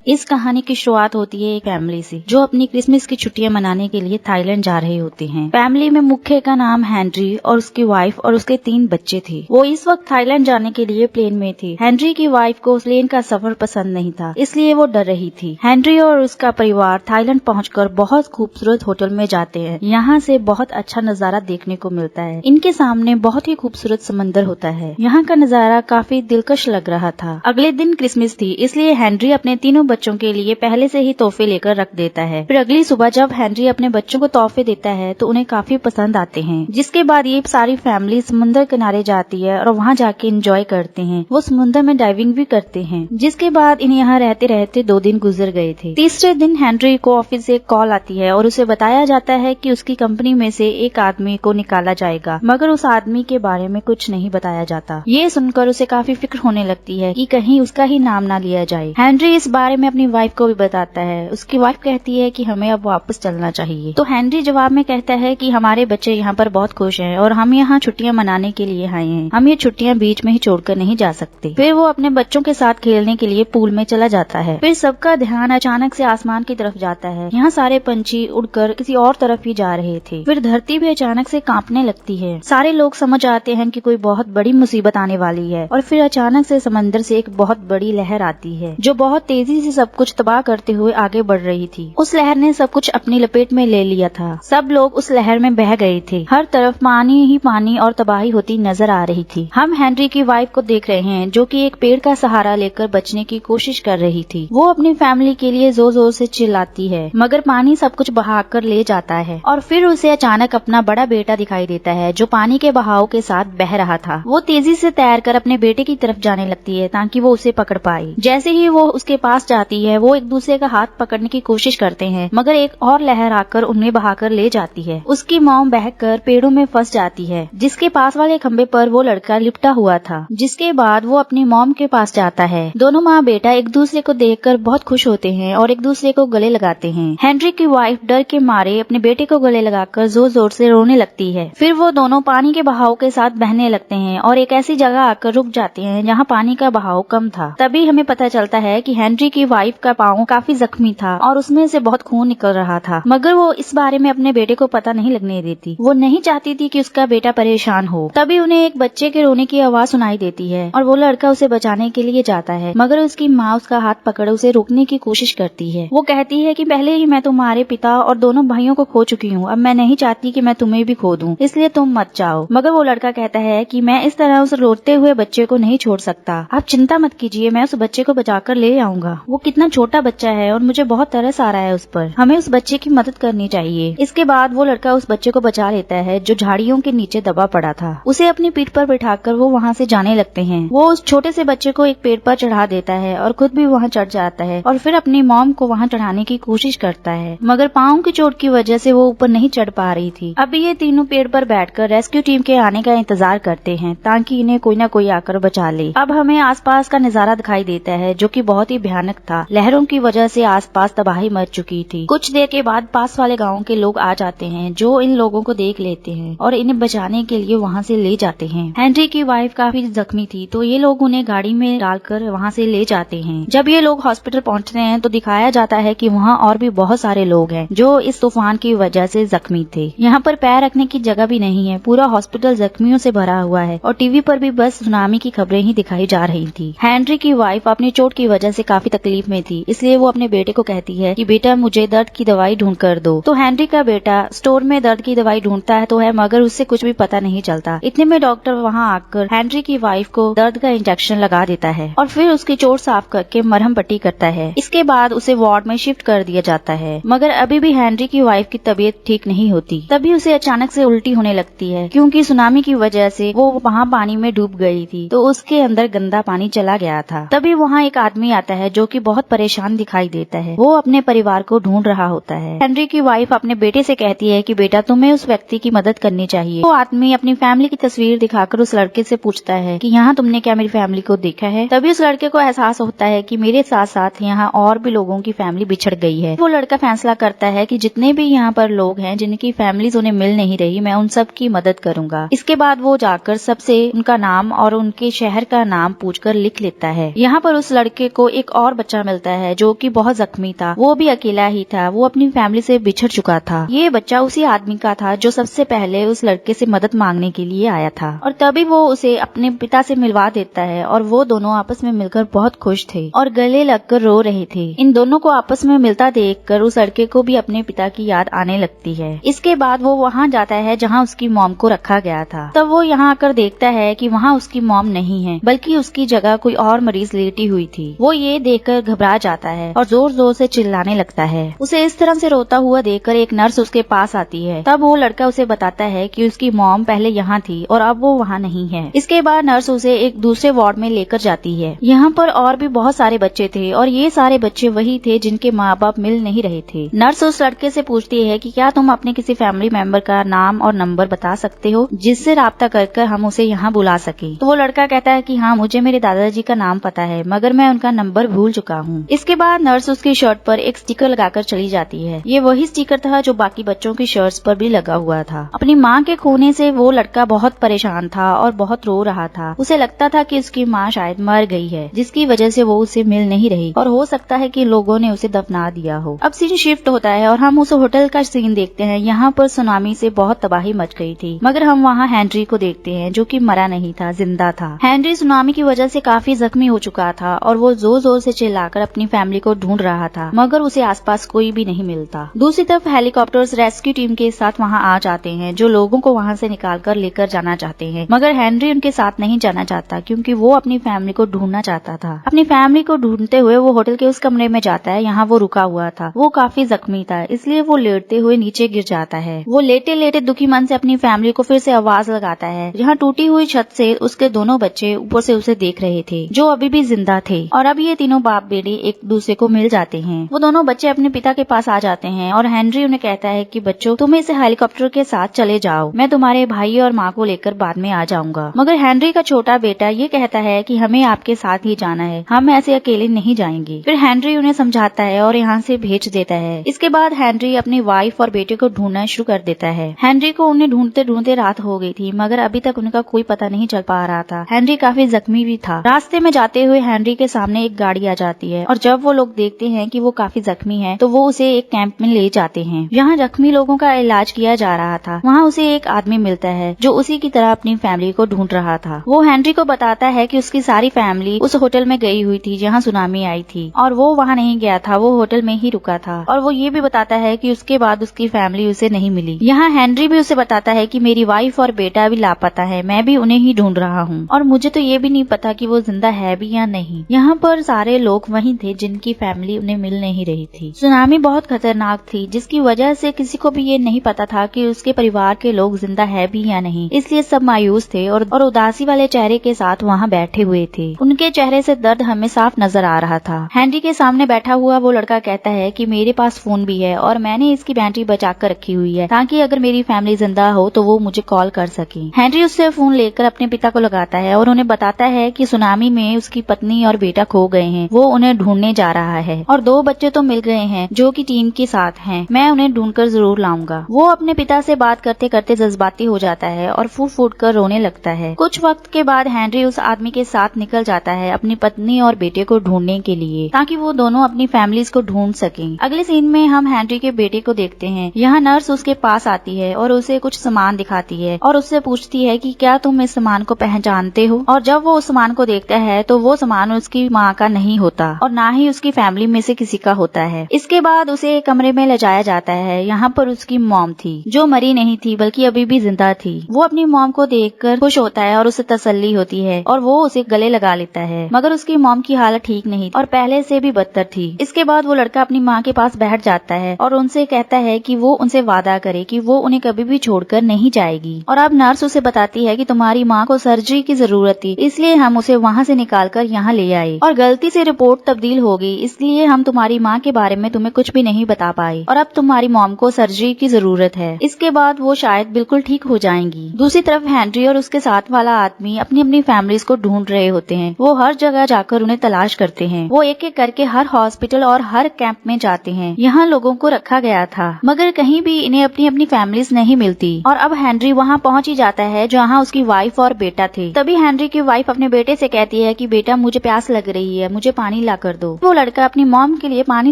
इस कहानी की शुरुआत होती है एक फैमिली से जो अपनी क्रिसमस की छुट्टियां मनाने के लिए थाईलैंड जा रहे होते हैं। फैमिली में मुख्य का नाम हेनरी और उसकी वाइफ और उसके 3 बच्चे थे। वो इस वक्त थाईलैंड जाने के लिए प्लेन में थे। हेनरी की वाइफ को प्लेन का सफर पसंद नहीं था, इसलिए वो डर रही थी। हेनरी और उसका परिवार थाईलैंड पहुंचकर बहुत खूबसूरत होटल में जाते हैं। यहाँ से बहुत अच्छा नजारा देखने को मिलता है। इनके सामने बहुत ही खूबसूरत समंदर होता है। यहाँ का नजारा काफी दिलकश लग रहा था। अगले दिन क्रिसमस थी, इसलिए हेनरी अपने तीनों बच्चों के लिए पहले से ही तोहफे लेकर रख देता है। फिर अगली सुबह जब हेनरी अपने बच्चों को तोहफे देता है तो उन्हें काफी पसंद आते हैं। जिसके बाद ये सारी फैमिली समुद्र किनारे जाती है और वहाँ जाके एंजॉय करते हैं। वो समुद्र में डाइविंग भी करते हैं। जिसके बाद इन्हें यहाँ रहते रहते 2 दिन गुजर गए थे। तीसरे दिन हेनरी को ऑफिस से एक कॉल आती है और उसे बताया जाता है कि उसकी कंपनी में से एक आदमी को निकाला जाएगा, मगर उस आदमी के बारे में कुछ नहीं बताया जाता। ये सुनकर उसे काफी फिक्र होने लगती है कि कहीं उसका ही नाम ना लिया जाए। हेनरी इस बारे में अपनी वाइफ को भी बताता है। उसकी वाइफ कहती है कि हमें अब वापस चलना चाहिए। तो हेनरी जवाब में कहता है कि हमारे बच्चे यहाँ पर बहुत खुश हैं और हम यहाँ छुट्टियाँ मनाने के लिए आए हैं। हम ये छुट्टियाँ बीच में ही छोड़कर नहीं जा सकते। फिर वो अपने बच्चों के साथ खेलने के लिए पूल में चला जाता है। फिर सबका ध्यान अचानक से आसमान की तरफ जाता है। यहाँ सारे पंछी उड़कर किसी और तरफ ही जा रहे थे। फिर धरती भी अचानक से कांपने लगती है। सारे लोग समझ आते हैं कि कोई बहुत बड़ी मुसीबत आने वाली है। और फिर अचानक से समंदर से एक बहुत बड़ी लहर आती है जो बहुत तेजी से सब कुछ तबाह करते हुए आगे बढ़ रही थी। उस लहर ने सब कुछ अपनी लपेट में ले लिया था। सब लोग उस लहर में बह गए थे। हर तरफ पानी ही पानी और तबाही होती नजर आ रही थी। हम हेनरी की वाइफ को देख रहे हैं जो कि एक पेड़ का सहारा लेकर बचने की कोशिश कर रही थी। वो अपनी फैमिली के लिए जोर जोर से चिल्लाती है, मगर पानी सब कुछ बहा कर ले जाता है। और फिर उसे अचानक अपना बड़ा बेटा दिखाई देता है जो पानी के बहाव के साथ बह रहा था। वो तेजी से तैरकर अपने बेटे की तरफ जाने लगती है ताकि वो उसे पकड़ पाए। जैसे ही वो उसके पास जाती है वो एक दूसरे का हाथ पकड़ने की कोशिश करते हैं, मगर एक और लहर आकर उन्हें बहाकर ले जाती है। उसकी मॉम बहकर पेड़ों में फंस जाती है, जिसके पास वाले खंबे पर वो लड़का लिपटा हुआ था। जिसके बाद वो अपनी मॉम के पास जाता है। दोनों माँ बेटा एक दूसरे को देखकर बहुत खुश होते हैं और एक दूसरे को गले लगाते हैं। हेनरी की वाइफ डर के मारे अपने बेटे को गले लगाकर जोर जोर से रोने लगती है। फिर वो दोनों पानी के बहाव के साथ बहने लगते हैं और एक ऐसी जगह आकर रुक जाते हैं जहाँ पानी का बहाव कम था। तभी हमें पता चलता है कि हेनरी की वाइफ का पाँव काफी जख्मी था और उसमें से बहुत खून निकल रहा था, मगर वो इस बारे में अपने बेटे को पता नहीं लगने देती। वो नहीं चाहती थी कि उसका बेटा परेशान हो। तभी उन्हें एक बच्चे के रोने की आवाज सुनाई देती है और वो लड़का उसे बचाने के लिए जाता है, मगर उसकी माँ उसका हाथ पकड़ उसे रोकने की कोशिश करती है। वो कहती है कि पहले ही मैं तुम्हारे पिता और दोनों भाइयों को खो चुकी हूँ, अब मैं नहीं चाहती कि मैं तुम्हें भी खो दूँ, इसलिए तुम मत जाओ। मगर वो लड़का कहता है कि मैं इस तरह उस रोते हुए बच्चे को नहीं छोड़ सकता। आप चिंता मत कीजिए, मैं उस बच्चे को बचाकर ले आऊंगा। वो कितना छोटा बच्चा है और मुझे बहुत तरस आ रहा है उस पर। हमें उस बच्चे की मदद करनी चाहिए। इसके बाद वो लड़का उस बच्चे को बचा लेता है जो झाड़ियों के नीचे दबा पड़ा था। उसे अपनी पीठ पर बिठाकर वो वहाँ से जाने लगते हैं। वो उस छोटे से बच्चे को एक पेड़ पर चढ़ा देता है और खुद भी वहाँ चढ़ जाता है और फिर अपनी मॉम को वहाँ चढ़ाने की कोशिश करता है, मगर पाँव की चोट की वजह से वो ऊपर नहीं चढ़ पा रही थी। अब ये तीनों पेड़ पर बैठकर रेस्क्यू टीम के आने का इंतजार करते हैं ताकि इन्हें कोई न कोई आकर बचा ले। अब हमें आसपास का नजारा दिखाई देता है जो कि बहुत ही भयानक था। लहरों की वजह से आसपास तबाही मच चुकी थी। कुछ देर के बाद पास वाले गाँव के लोग आ जाते हैं जो इन लोगों को देख लेते हैं और इन्हें बचाने के लिए वहाँ से ले जाते हैं। हेनरी की वाइफ काफी जख्मी थी तो ये लोग उन्हें गाड़ी में डालकर वहाँ से ले जाते हैं। जब ये लोग हॉस्पिटल पहुँचते हैं तो दिखाया जाता है कि वहाँ और भी बहुत सारे लोग हैं जो इस तूफान की वजह से जख्मी थे। यहाँ पर पैर रखने की जगह भी नहीं है। पूरा हॉस्पिटल जख्मियों से भरा हुआ है और टीवी पर भी बस सुनामी की खबरें ही दिखाई जा रही थी। हेनरी की वाइफ अपनी चोट की वजह से काफी तकलीफ में थी, इसलिए वो अपने बेटे को कहती है कि बेटा मुझे दर्द की दवाई ढूंढ कर दो। तो हेनरी का बेटा स्टोर में दर्द की दवाई ढूंढता है तो है, मगर उससे कुछ भी पता नहीं चलता। इतने में डॉक्टर वहाँ आकर हेनरी की वाइफ को दर्द का इंजेक्शन लगा देता है और फिर उसकी चोट साफ करके मरहम पट्टी करता है। इसके बाद उसे वार्ड में शिफ्ट कर दिया जाता है, मगर अभी भी हेनरी की वाइफ की तबीयत ठीक नहीं होती। तभी उसे अचानक से उल्टी होने लगती है क्योंकि सुनामी की वजह से वो वहाँ पानी में डूब गई थी तो उसके अंदर गंदा पानी चला गया था। तभी वहाँ एक आदमी आता है जो कि बहुत परेशान दिखाई देता है। वो अपने परिवार को ढूंढ रहा होता है। हेनरी की वाइफ अपने बेटे से कहती है कि बेटा तुम्हें उस व्यक्ति की मदद करनी चाहिए। वो आदमी अपनी फैमिली की तस्वीर दिखाकर उस लड़के से पूछता है कि यहाँ तुमने क्या मेरी फैमिली को देखा है। तभी उस लड़के को एहसास होता है कि मेरे साथ साथ यहाँ और भी लोगों की फैमिली बिछड़ गई है। वो लड़का फैसला करता है कि जितने भी यहाँ पर लोग हैं जिनकी फैमिलीज उन्हें मिल नहीं रही, मैं उन सब की मदद करूंगा। इसके बाद वो जाकर सबसे उनका नाम और उनके शहर का नाम पूछकर लिख लेता है। यहाँ पर उस लड़के को एक और बच्चा बच्चा मिलता है जो कि बहुत जख्मी था। वो भी अकेला ही था, वो अपनी फैमिली से बिछड़ चुका था। ये बच्चा उसी आदमी का था जो सबसे पहले उस लड़के से मदद मांगने के लिए आया था और तभी वो उसे अपने पिता से मिलवा देता है और वो दोनों आपस में मिलकर बहुत खुश थे और गले लगकर रो रहे थे। इन दोनों को आपस में मिलता देखकर उस लड़के को भी अपने पिता की याद आने लगती है। इसके बाद वो वहाँ जाता है जहाँ उसकी मॉम को रखा गया था। तब वो यहाँ आकर देखता है कि वहाँ उसकी मॉम नहीं है बल्कि उसकी जगह कोई और मरीज लेटी हुई थी। वो ये देखकर घबरा जाता है और जोर जोर से चिल्लाने लगता है। उसे इस तरह से रोता हुआ देखकर एक नर्स उसके पास आती है। तब वो लड़का उसे बताता है कि उसकी मॉम पहले यहाँ थी और अब वो वहाँ नहीं है। इसके बाद नर्स उसे एक दूसरे वार्ड में लेकर जाती है। यहाँ पर और भी बहुत सारे बच्चे थे और ये सारे बच्चे वही थे जिनके माँ बाप मिल नहीं रहे थे। नर्स उस लड़के से पूछती है कि क्या तुम अपने किसी फैमिली मेंबर का नाम और नंबर बता सकते हो जिससे राब्ता कर हम उसे यहाँ बुला सके। तो वो लड़का कहता है कि हाँ, मुझे मेरे दादाजी का नाम पता है मगर मैं उनका नंबर भूल चुका हूँ। इसके बाद नर्स उसकी शर्ट पर एक स्टिकर लगाकर चली जाती है। ये वही स्टिकर था जो बाकी बच्चों की शर्ट्स पर भी लगा हुआ था। अपनी माँ के खोने से वो लड़का बहुत परेशान था और बहुत रो रहा था। उसे लगता था कि उसकी माँ शायद मर गई है जिसकी वजह से वो उसे मिल नहीं रही और हो सकता है कि लोगों ने उसे दफना दिया हो। अब सीन शिफ्ट होता है और हम उस होटल का सीन देखते हैं। यहाँ पर सुनामी से बहुत तबाही मच गई थी मगर हम वहाँ हेनरी को देखते हैं जो कि मरा नहीं था, जिंदा था। हेनरी सुनामी की वजह से काफी जख्मी हो चुका था और वो जोर जोर से चिल्लाकर अपनी फैमिली को ढूंढ रहा था मगर उसे आसपास कोई भी नहीं मिलता। दूसरी तरफ हेलीकॉप्टर्स रेस्क्यू टीम के साथ वहाँ आ जाते हैं जो लोगों को वहाँ से निकालकर लेकर जाना चाहते हैं मगर हेनरी उनके साथ नहीं जाना चाहता क्योंकि वो अपनी फैमिली को ढूंढना चाहता था। अपनी फैमिली को ढूंढते हुए वो होटल के उस कमरे में जाता है। यहाँ वो रुका हुआ था। वो काफी जख्मी था इसलिए वो लेटते हुए नीचे गिर जाता है। वो लेटे लेटे दुखी मन से अपनी फैमिली को फिर से आवाज लगाता है। यहाँ टूटी हुई छत से उसके दोनों बच्चे ऊपर से उसे देख रहे थे जो अभी भी जिंदा थे और अब ये तीनों बाप बेटे एक दूसरे को मिल जाते हैं। वो दोनों बच्चे अपने पिता के पास आ जाते हैं और हेनरी उन्हें कहता है कि बच्चों, तुम इस हेलीकॉप्टर के साथ चले जाओ, मैं तुम्हारे भाई और माँ को लेकर बाद में आ जाऊंगा। मगर हेनरी का छोटा बेटा ये कहता है कि हमें आपके साथ ही जाना है, हम ऐसे अकेले नहीं जाएंगे। फिर हेनरी उन्हें समझाता है और यहाँ से भेज देता है। इसके बाद हेनरी अपनी वाइफ और बेटे को ढूंढना शुरू कर देता है। हेनरी को उन्हें ढूंढते ढूंढते रात हो गई थी मगर अभी तक उनका कोई पता नहीं चल पा रहा था। हेनरी काफी जख्मी भी था। रास्ते में जाते हुए हेनरी के सामने एक गाड़ी आ जाती है और जब वो लोग देखते हैं कि वो काफी जख्मी है तो वो उसे एक कैंप में ले जाते हैं। यहाँ जख्मी लोगों का इलाज किया जा रहा था। वहाँ उसे एक आदमी मिलता है जो उसी की तरह अपनी फैमिली को ढूंढ रहा था। वो हेनरी को बताता है कि उसकी सारी फैमिली उस होटल में गई हुई थी जहाँ सुनामी आई थी और वो वहाँ नहीं गया था, वो होटल में ही रुका था। और वो ये भी बताता है कि उसके बाद उसकी फैमिली उसे नहीं मिली। यहाँ हेनरी भी उसे बताता है कि मेरी वाइफ और बेटा भी लापता है, मैं भी उन्हें ही ढूंढ रहा हूँ और मुझे तो ये भी नहीं पता कि वो जिंदा है भी या नहीं। यहाँ पर सारे लोग वही थे जिनकी फैमिली उन्हें मिल नहीं रही थी। सुनामी बहुत खतरनाक थी जिसकी वजह से किसी को भी ये नहीं पता था कि उसके परिवार के लोग जिंदा है भी या नहीं, इसलिए सब मायूस थे और उदासी वाले चेहरे के साथ वहाँ बैठे हुए थे। उनके चेहरे से दर्द हमें साफ नजर आ रहा था। हेनरी के सामने बैठा हुआ वो लड़का कहता है कि मेरे पास फोन भी है और मैंने इसकी बैटरी बचा कर रखी हुई है ताकि अगर मेरी फैमिली जिंदा हो तो वो मुझे कॉल कर सके। हेनरी उससे फोन लेकर अपने पिता को लगाता है और उन्हें बताता है कि सुनामी में उसकी पत्नी और बेटा खो गए हैं, वो उन्हें ढूंढने जा रहा है और 2 बच्चे तो मिल गए हैं जो कि टीम के साथ हैं, मैं उन्हें ढूंढकर जरूर लाऊंगा। वो अपने पिता से बात करते करते जज्बाती हो जाता है और फूट फूट कर रोने लगता है। कुछ वक्त के बाद हेनरी उस आदमी के साथ निकल जाता है अपनी पत्नी और बेटे को ढूंढने के लिए ताकि वो दोनों अपनी फैमिलीज को ढूंढ सकें। अगले सीन में हम हेनरी के बेटे को देखते हैं। यहाँ नर्स उसके पास आती है और उसे कुछ सामान दिखाती है और उससे पूछती है कि क्या तुम इस सामान को पहचानते हो। और जब वो उस सामान को देखता है तो वो सामान उसकी माँ का नहीं होता और ना ही उसकी फैमिली में से किसी का होता है। इसके बाद उसे एक कमरे में ले जाया जाता है। यहाँ पर उसकी मॉम थी जो मरी नहीं थी बल्कि अभी भी जिंदा थी। वो अपनी मॉम को देखकर खुश होता है और उसे तसल्ली होती है और वो उसे गले लगा लेता है मगर उसकी मॉम की हालत ठीक नहीं और पहले से भी बदतर थी। इसके बाद वो लड़का अपनी माँ के पास बैठ जाता है और उनसे कहता है कि वो उनसे वादा करे कि वो उन्हें कभी भी छोड़कर नहीं जाएगी। और अब नर्स उसे बताती है कि तुम्हारी माँ को सर्जरी की जरूरत थी इसलिए हम उसे वहाँ से निकाल कर यहाँ ले आए और गलती से रिपोर्ट तब्दील हो गई इसलिए हम तुम्हारी माँ के बारे में तुम्हें कुछ भी नहीं बता पाए और अब तुम्हारी मॉम को सर्जरी की जरूरत है। इसके बाद वो शायद बिल्कुल ठीक हो जाएंगी। दूसरी तरफ हेनरी और उसके साथ वाला आदमी अपनी अपनी फैमिलीज को ढूंढ रहे होते हैं। वो हर जगह जाकर उन्हें तलाश करते हैं। वो एक एक करके हर हॉस्पिटल और हर कैंप में जाते हैं। यहाँ लोगों को रखा गया था मगर कहीं भी इन्हें अपनी अपनी फैमिलीज नहीं मिलती और अब हेनरी वहाँ पहुँच ही जाता है जहाँ उसकी वाइफ और बेटा थे। तभी हेनरी की वाइफ अपने बेटे से कहती है कि बेटा मुझे प्यास लग रही है, मुझे पानी ला कर दो। वो लड़का अपनी मॉम के लिए पानी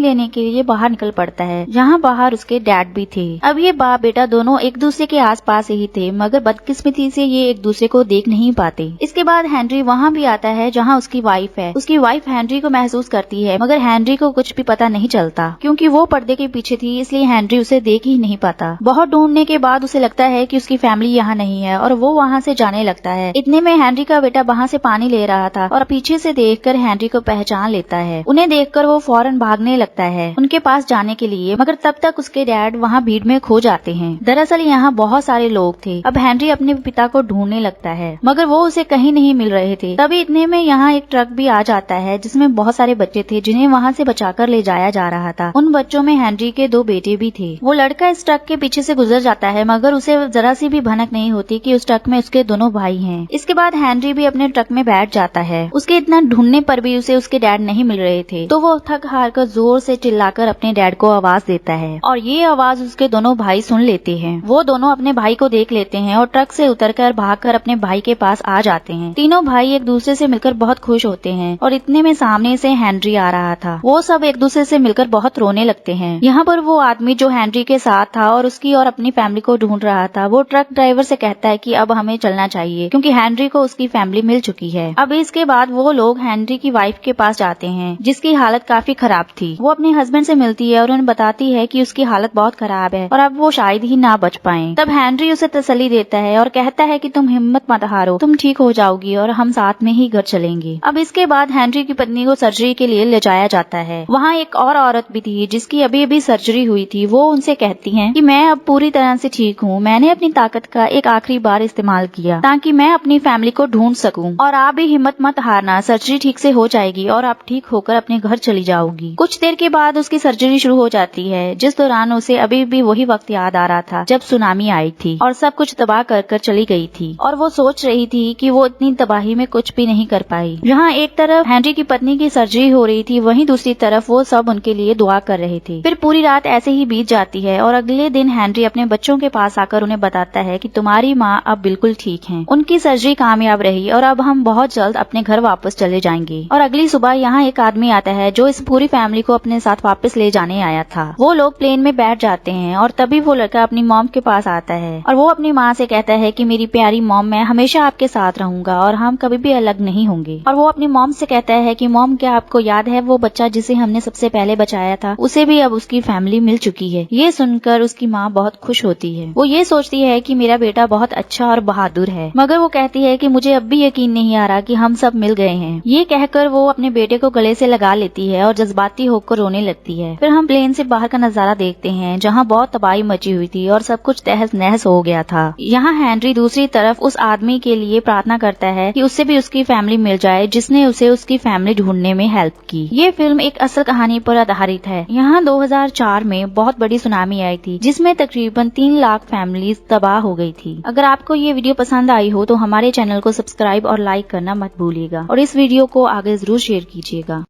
लेने के लिए बाहर निकल पड़ता है, जहाँ बाहर उसके डैड भी थे। अब ये बाप बेटा दोनों एक दूसरे के आसपास ही थे, मगर बदकिस्मती से ये एक दूसरे को देख नहीं पाते। इसके बाद हेनरी वहाँ भी आता है जहाँ उसकी वाइफ है। उसकी वाइफ हेनरी को महसूस करती है, मगर हेनरी को कुछ भी पता नहीं चलता, क्योंकि वो पर्दे के पीछे थी, इसलिए हेनरी उसे देख ही नहीं पाता। बहुत ढूंढने के बाद उसे लगता है कि उसकी फैमिली यहाँ नहीं है और वो वहाँ से जाने लगता है। इतने में हेनरी का बेटा वहाँ से पानी ले रहा था और पीछे से देखकर हेनरी को पहचान लेता है। उन्हें देखकर वो फौरन भागने लगता है उनके पास जाने के लिए, मगर तब तक उसके डैड वहाँ भीड़ में खो जाते हैं। दरअसल यहाँ बहुत सारे लोग थे। अब हेनरी अपने पिता को ढूंढने लगता है, मगर वो उसे कहीं नहीं मिल रहे थे। तभी इतने में यहाँ एक ट्रक भी आ जाता है जिसमें बहुत सारे बच्चे थे, जिन्हें वहाँ से बचाकर ले जाया जा रहा था। उन बच्चों में हेनरी के 2 बेटे भी थे। वो लड़का इस ट्रक के पीछे से गुजर जाता है, मगर उसे जरा सी भी भनक नहीं होती कि उस ट्रक में उसके दोनों भाई हैं। इसके बाद हेनरी भी अपने ट्रक में बैठ जाता है। उसके इतना ढूंढने पर भी उसे उसके डैड नहीं मिल रहे थे, तो वो थक हार कर जोर से चिल्लाकर अपने डैड को आवाज देता है और ये आवाज उसके दोनों भाई सुन लेते हैं। वो दोनों अपने भाई को देख लेते हैं और ट्रक से उतरकर भागकर अपने भाई के पास आ जाते हैं। तीनों भाई एक दूसरे से मिलकर बहुत खुश होते हैं और इतने में सामने से हेनरी आ रहा था। वो सब एक दूसरे से मिलकर बहुत रोने लगते हैं। यहाँ पर वो आदमी जो हेनरी के साथ था और उसकी और अपनी फैमिली को ढूंढ रहा था, वो ट्रक ड्राइवर से कहता है कि अब हमें चलना चाहिए, क्योंकि हेनरी को उसकी फैमिली मिल चुकी है। अब इसके बाद वो लोग हेनरी की वाइफ के पास जाते हैं, जिसकी हालत काफी खराब थी। वो अपने हस्बैंड से मिलती है और उन्हें बताती है कि उसकी हालत बहुत खराब है और अब वो शायद ही ना बच पाए। तब हेनरी उसे तसल्ली देता है और कहता है कि तुम हिम्मत मत हारो, तुम ठीक हो जाओगी और हम साथ में ही घर चलेंगे। अब इसके बाद हेनरी की पत्नी को सर्जरी के लिए ले जाया जाता है। वहाँ एक और औरत भी थी जिसकी अभी अभी सर्जरी हुई थी। वो उनसे कहती है कि मैं अब पूरी तरह से ठीक हूँ, मैंने अपनी ताकत का एक आखिरी बार इस्तेमाल किया ताकि मैं अपनी फैमिली को ढूंढ सकूं, और आप भी हिम्मत मत हारना, सर्जरी ठीक से हो जाएगी और आप ठीक होकर अपने घर चली जाओगी। कुछ देर के बाद उसकी सर्जरी शुरू हो जाती है, जिस दौरान उसे अभी भी वही वक्त याद आ रहा था जब सुनामी आई थी और सब कुछ तबाह कर चली गई थी, और वो सोच रही थी कि वो इतनी तबाही में कुछ भी नहीं कर पाई। जहाँ एक तरफ हेनरी की पत्नी की सर्जरी हो रही थी, वहीं दूसरी तरफ वो सब उनके लिए दुआ कर रहे थे। फिर पूरी रात ऐसे ही बीत जाती है और अगले दिन हेनरी अपने बच्चों के पास आकर उन्हें बताता है कि तुम्हारी माँ अब बिल्कुल ठीक हैं, उनकी सर्जरी कामयाब रही और अब हम बहुत जल्द अपने घर वापस चले जाएंगे। और अगली सुबह यहाँ एक आदमी आता है जो इस पूरी फैमिली को अपने साथ वापस ले जाने आया था। वो लोग प्लेन में बैठ जाते हैं और तभी वो लड़का अपनी मॉम के पास आता है और वो अपनी माँ से कहता है कि मेरी प्यारी मॉम, मैं हमेशा आपके साथ रहूंगा और हम कभी भी अलग नहीं होंगे। और वो अपनी मॉम से कहता है कि मॉम, क्या आपको याद है वो बच्चा जिसे हमने सबसे पहले बचाया था, उसे भी अब उसकी फैमिली मिल चुकी है। ये सुनकर उसकी माँ बहुत खुश होती है। वो ये सोचती है कि मेरा बेटा बहुत अच्छा और बहादुर है, मगर वो कहती है कि मुझे अब भी यकीन नहीं आ रहा कि हम सब मिल गए हैं। ये कहकर वो अपने बेटे को गले से लगा लेती है और जज्बाती होकर रोने लगती है। फिर हम प्लेन से बाहर का नजारा देखते हैं, जहाँ बहुत तबाही मची हुई थी और सब कुछ तहस नहस हो गया था। यहाँ हेनरी दूसरी तरफ उस आदमी के लिए प्रार्थना करता है कि उससे भी उसकी फैमिली मिल जाए, जिसने उसे उसकी फैमिली ढूंढने में हेल्प की। ये फिल्म एक असल कहानी पर आधारित है। यहाँ 2004 में बहुत बड़ी सुनामी आई थी, जिसमें तकरीबन 3 लाख फैमिलीज तबाह हो गई थी। अगर आपको ये वीडियो पसंद आई हो तो हमारे चैनल को सब्सक्राइब और लाइक करना मत भूलिएगा और इस वीडियो को आगे जरूर शेयर कीजिएगा।